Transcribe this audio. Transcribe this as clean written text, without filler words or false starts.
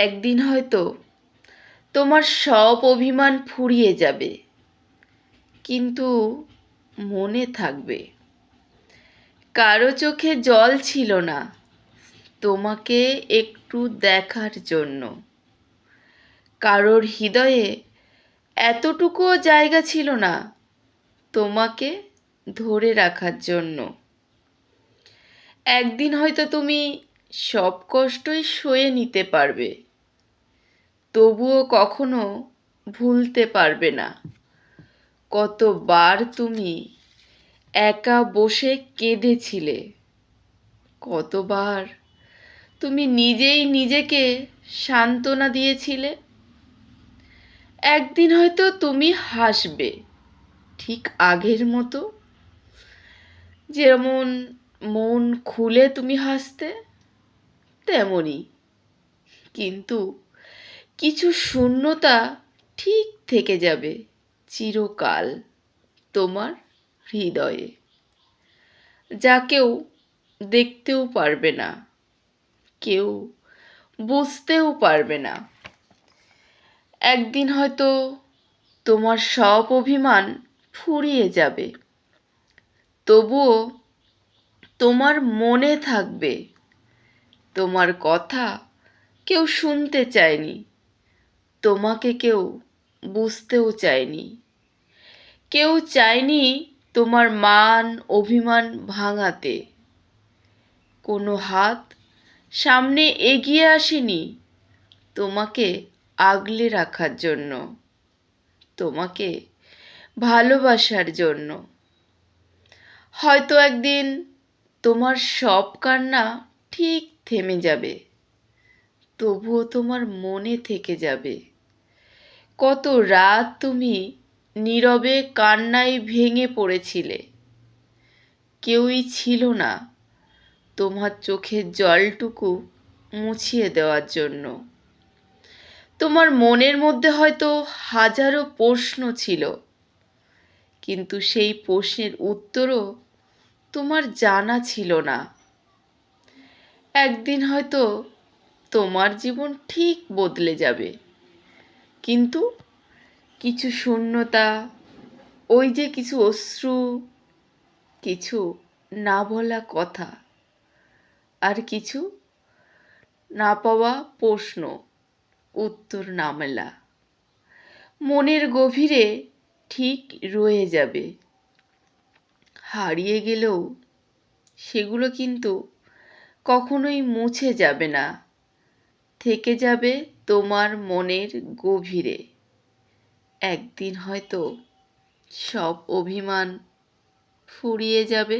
একদিন হয়তো তোমার সব অভিমান ফুরিয়ে যাবে, কিন্তু মনে থাকবে কারো চোখে জল ছিল না তোমাকে একটু দেখার জন্য। কারোর হৃদয়ে এতটুকুও জায়গা ছিল না তোমাকে ধরে রাখার জন্য। একদিন হয়তো তুমি সব কষ্টই সয়ে নিতে পারবে, তবুও কখনো ভুলতে পারবে না কতবার তুমি একা বসে কেঁদেছিলে, কতবার তুমি নিজেই নিজেকে সান্ত্বনা দিয়েছিলে। একদিন হয়তো তুমি হাসবে ঠিক আগের মতো, যেমন মন খুলে তুমি হাসতে তেমনই, কিন্তু কিছু শূন্যতা ঠিক থেকে যাবে চিরকাল তোমার হৃদয়ে, যা কেউ দেখতেও পারবে না, কেউ বুঝতেও পারবে না। একদিন হয়তো তোমার সব অভিমান ফুরিয়ে যাবে, তবুও তোমার মনে থাকবে তোমার কথা কেউ শুনতে চায়নি, তোমাকে কেউ বুঝতেও চায়নি, কেউ চায়নি তোমার মান অভিমান ভাঙাতে। কোনো হাত সামনে এগিয়ে আসেনি তোমাকে আগলে রাখার জন্য, তোমাকে ভালোবাসার জন্য। হয়তো একদিন তোমার সব কান্না ঠিক থেমে যাবে, তবুও তোমার মনে থেকে যাবে কত রাত তুমি নীরবে কান্নায় ভেঙে পড়েছিলে। কেউই ছিল না তোমার চোখের জলটুকু মুছিয়ে দেওয়ার জন্য। তোমার মনের মধ্যে হয়তো হাজারো প্রশ্ন ছিল, কিন্তু সেই প্রশ্নের উত্তরও তোমার জানা ছিল না। একদিন হয়তো তোমার জীবন ঠিক বদলে যাবে, কিন্তু কিছু শূন্যতা, ওই যে কিছু অশ্রু, কিছু না বলা কথা, আর কিছু না পাওয়া প্রশ্ন উত্তর না মেলা মনের গভীরে ঠিক রয়ে যাবে। হারিয়ে গেলেও সেগুলো কিন্তু কখনোই মুছে যাবে না, থেকে যাবে তোমার মনের গভীরে। একদিন হয়তো সব অভিমান ফুরিয়ে যাবে।